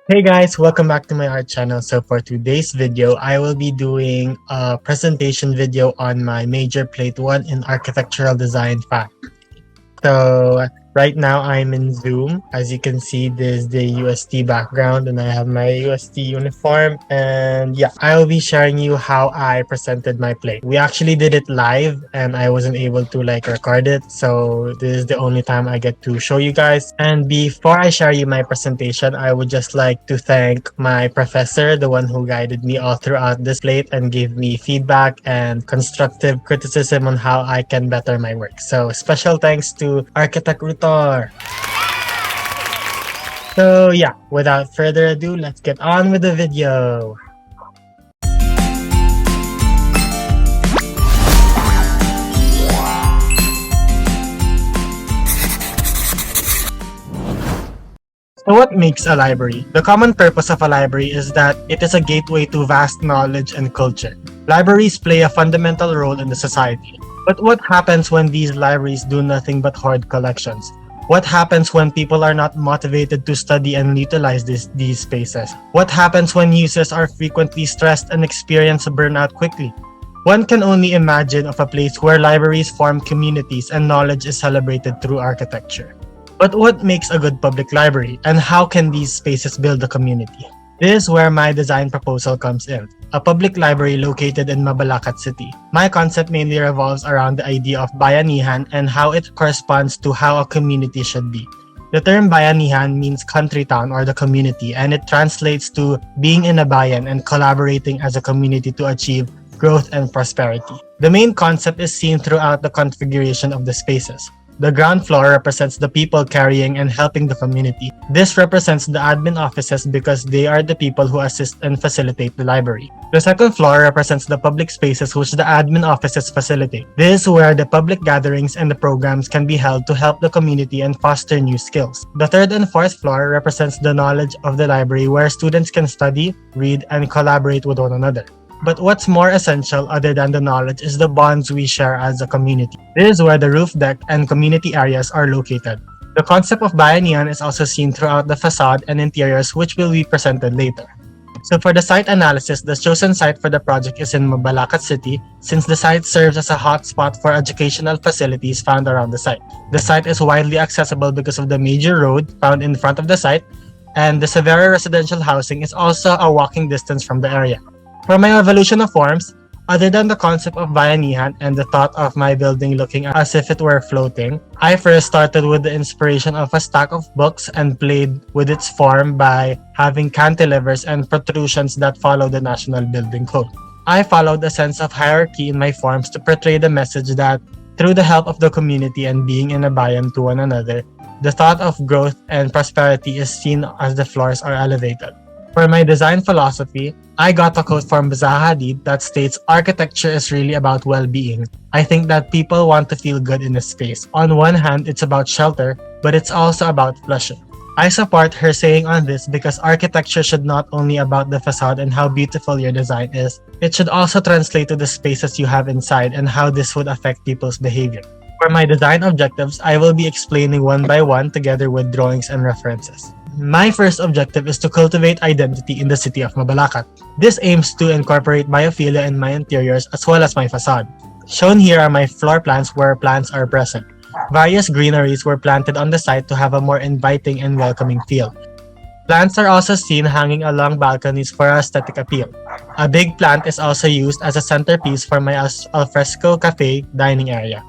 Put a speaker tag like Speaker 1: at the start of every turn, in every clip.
Speaker 1: Hey guys, welcome back to my art channel. So for today's video, I will be doing a presentation video on my major plate 1 in architectural design fact. So right now I'm in Zoom. As you can see, this is the UST background and I have my UST uniform. And yeah, I will be sharing you how I presented my plate. We actually did it live and I wasn't able to record it. So this is the only time I get to show you guys. And before I share you my presentation, I would just like to thank my professor, the one who guided me all throughout this plate and gave me feedback and constructive criticism on how I can better my work. So special thanks to Architect Rutor. So yeah, without further ado, let's get on with the video. So what makes a library? The common purpose of a library is that it is a gateway to vast knowledge and culture. Libraries play a fundamental role in the society. But what happens when these libraries do nothing but hoard collections? What happens when people are not motivated to study and utilize these spaces? What happens when users are frequently stressed and experience burnout quickly? One can only imagine of a place where libraries form communities and knowledge is celebrated through architecture. But what makes a good public library, and how can these spaces build a community? This is where my design proposal comes in. A public library located in Mabalacat City. My concept mainly revolves around the idea of bayanihan and how it corresponds to how a community should be. The term bayanihan means country town or the community, and it translates to being in a bayan and collaborating as a community to achieve growth and prosperity. The main concept is seen throughout the configuration of the spaces. The ground floor represents the people carrying and helping the community. This represents the admin offices because they are the people who assist and facilitate the library. The second floor represents the public spaces which the admin offices facilitate. This is where the public gatherings and the programs can be held to help the community and foster new skills. The third and fourth floor represents the knowledge of the library where students can study, read, and collaborate with one another. But what's more essential other than the knowledge is the bonds we share as a community. This is where the roof deck and community areas are located. The concept of bayanihan is also seen throughout the facade and interiors which will be presented later. So for the site analysis, the chosen site for the project is in Mabalacat City since the site serves as a hotspot for educational facilities found around the site. The site is widely accessible because of the major road found in front of the site, and the Severa residential housing is also a walking distance from the area. For my evolution of forms, other than the concept of bayanihan and the thought of my building looking as if it were floating, I first started with the inspiration of a stack of books and played with its form by having cantilevers and protrusions that follow the National Building Code. I followed a sense of hierarchy in my forms to portray the message that through the help of the community and being in a bayan to one another, the thought of growth and prosperity is seen as the floors are elevated. For my design philosophy, I got a quote from Zaha Hadid that states, "Architecture is really about well-being." I think that people want to feel good in a space. On one hand, it's about shelter, but it's also about pleasure. I support her saying on this because architecture should not only about the facade and how beautiful your design is, it should also translate to the spaces you have inside and how this would affect people's behavior. For my design objectives, I will be explaining one by one together with drawings and references. My first objective is to cultivate identity in the city of Mabalacat. This aims to incorporate biophilia in my interiors as well as my facade. Shown here are my floor plans where plants are present. Various greeneries were planted on the site to have a more inviting and welcoming feel. Plants are also seen hanging along balconies for aesthetic appeal. A big plant is also used as a centerpiece for my alfresco cafe dining area.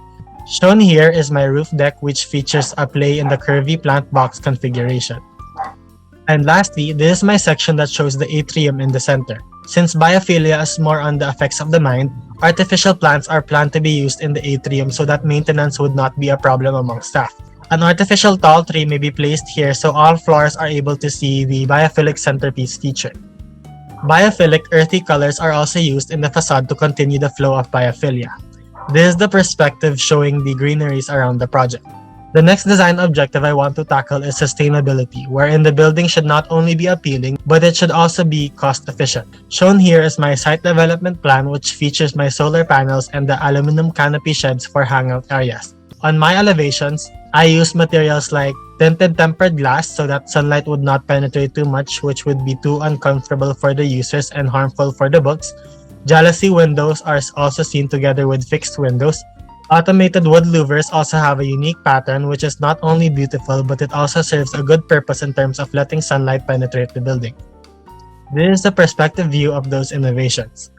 Speaker 1: Shown here is my roof deck which features a play in the curvy plant box configuration. And lastly, this is my section that shows the atrium in the center. Since biophilia is more on the effects of the mind, artificial plants are planned to be used in the atrium so that maintenance would not be a problem among staff. An artificial tall tree may be placed here so all floors are able to see the biophilic centerpiece feature. Biophilic earthy colors are also used in the facade to continue the flow of biophilia. This is the perspective showing the greeneries around the project. The next design objective I want to tackle is sustainability, wherein the building should not only be appealing, but it should also be cost efficient. Shown here is my site development plan which features my solar panels and the aluminum canopy sheds for hangout areas. On my elevations, I use materials like tinted tempered glass so that sunlight would not penetrate too much, which would be too uncomfortable for the users and harmful for the books. Jalousie windows are also seen together with fixed windows. Automated wood louvers also have a unique pattern which is not only beautiful but it also serves a good purpose in terms of letting sunlight penetrate the building. This is the perspective view of those innovations.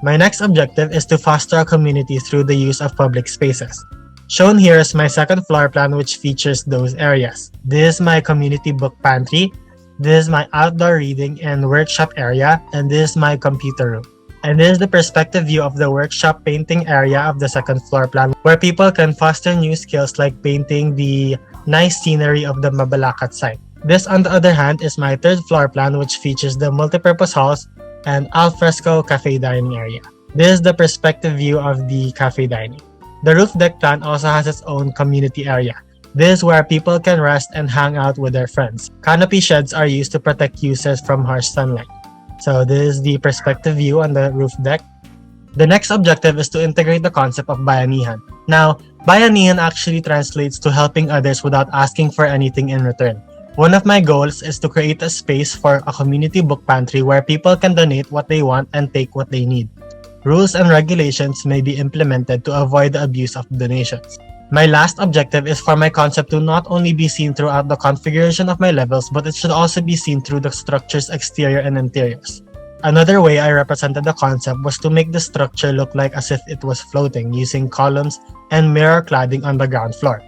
Speaker 1: My next objective is to foster a community through the use of public spaces. Shown here is my second floor plan which features those areas. This is my community book pantry, this is my outdoor reading and workshop area, and this is my computer room. And this is the perspective view of the workshop painting area of the second floor plan where people can foster new skills like painting the nice scenery of the Mabalacat site. This, on the other hand, is my third floor plan which features the multipurpose halls and alfresco cafe dining area. This is the perspective view of the cafe dining. The roof deck plan also has its own community area. This is where people can rest and hang out with their friends. Canopy sheds are used to protect users from harsh sunlight. So this is the perspective view on the roof deck. The next objective is to integrate the concept of bayanihan. Now, bayanihan actually translates to helping others without asking for anything in return. One of my goals is to create a space for a community book pantry where people can donate what they want and take what they need. Rules and regulations may be implemented to avoid the abuse of donations. My last objective is for my concept to not only be seen throughout the configuration of my levels, but it should also be seen through the structure's exterior and interiors. Another way I represented the concept was to make the structure look like as if it was floating using columns and mirror cladding on the ground floor.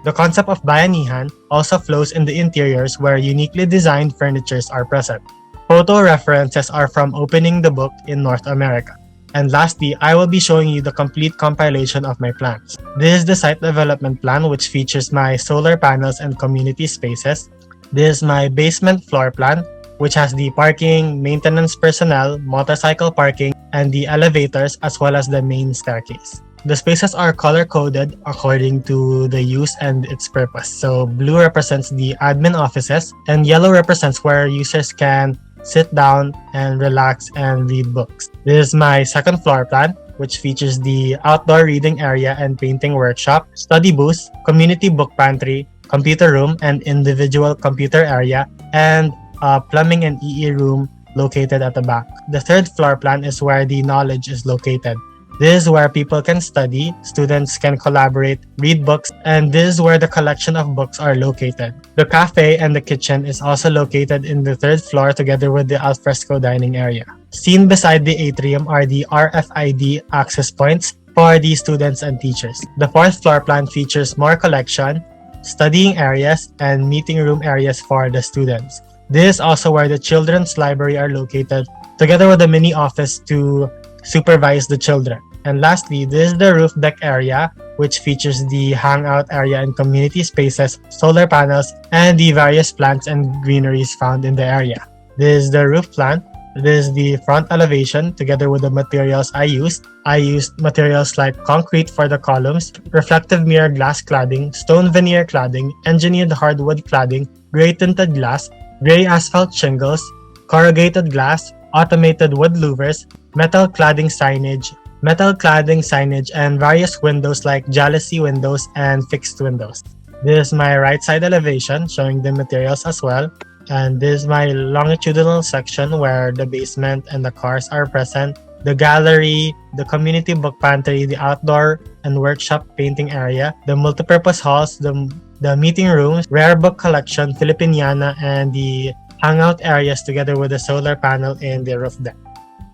Speaker 1: The concept of bayanihan also flows in the interiors where uniquely designed furnitures are present. Photo references are from opening the book in North America. And lastly, I will be showing you the complete compilation of my plans. This is the site development plan which features my solar panels and community spaces. This is my basement floor plan which has the parking, maintenance personnel, motorcycle parking, and the elevators as well as the main staircase. The spaces are color-coded according to the use and its purpose. So blue represents the admin offices and yellow represents where users can sit down and relax and read books. This is my second floor plan, which features the outdoor reading area and painting workshop, study booth, community book pantry, computer room, and individual computer area, and a plumbing and EE room located at the back. The third floor plan is where the knowledge is located. This is where people can study, students can collaborate, read books, and this is where the collection of books are located. The cafe and the kitchen is also located in the third floor together with the alfresco dining area. Seen beside the atrium are the RFID access points for the students and teachers. The fourth floor plan features more collection, studying areas, and meeting room areas for the students. This is also where the children's library are located together with a mini office to supervise the children. And lastly, this is the roof deck area, which features the hangout area and community spaces, solar panels, and the various plants and greeneries found in the area. This is the roof plan. This is the front elevation together with the materials I used. I used materials like concrete for the columns, reflective mirror glass cladding, stone veneer cladding, engineered hardwood cladding, gray tinted glass, gray asphalt shingles, corrugated glass, automated wood louvers, metal cladding signage, and various windows like jalousie windows and fixed windows. This is my right side elevation showing the materials as well. And this is my longitudinal section where the basement and the cars are present. The gallery, the community book pantry, the outdoor and workshop painting area, the multipurpose halls, the meeting rooms, rare book collection, Filipiniana, and the hangout areas together with the solar panel and the roof deck.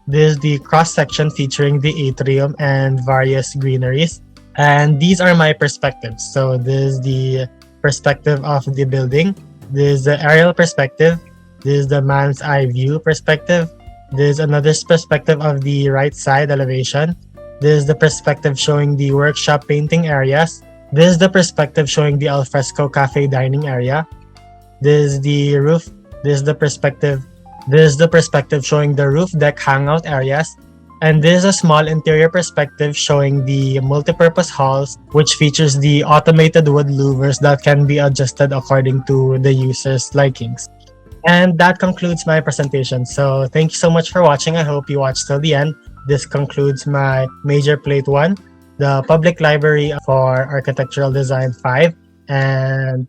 Speaker 1: This is the cross section featuring the atrium and various greeneries. And these are my perspectives. So this is the perspective of the building. This is the aerial perspective. This is the man's eye view perspective. This is another perspective of the right side elevation. This is the perspective showing the workshop painting areas. This is the perspective showing the alfresco cafe dining area. This is the roof. This is the perspective showing the roof deck hangout areas. And this is a small interior perspective showing the multipurpose halls, which features the automated wood louvers that can be adjusted according to the user's likings. And that concludes my presentation. So thank you so much for watching. I hope you watched till the end. This concludes my major plate 1. the public library for Architectural Design 5. And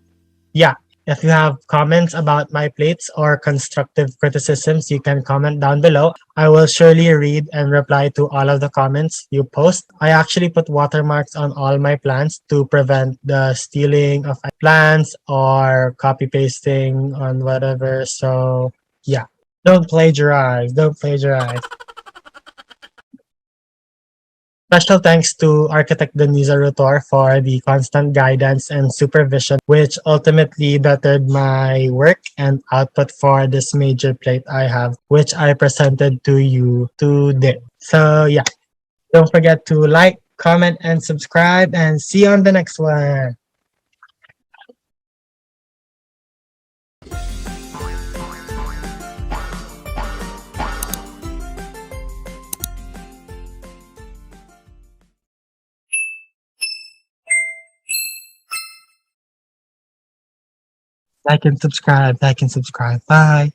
Speaker 1: yeah, if you have comments about my plates or constructive criticisms, you can comment down below. I will surely read and reply to all of the comments you post. I actually put watermarks on all my plans to prevent the stealing of plans or copy pasting on whatever. So yeah, don't plagiarize. Don't plagiarize. Special thanks to architect Daniza Rutor for the constant guidance and supervision, which ultimately bettered my work and output for this major plate I have, which I presented to you today. So yeah, don't forget to like, comment, and subscribe, and see you on the next one. Like and subscribe, like and subscribe. Bye.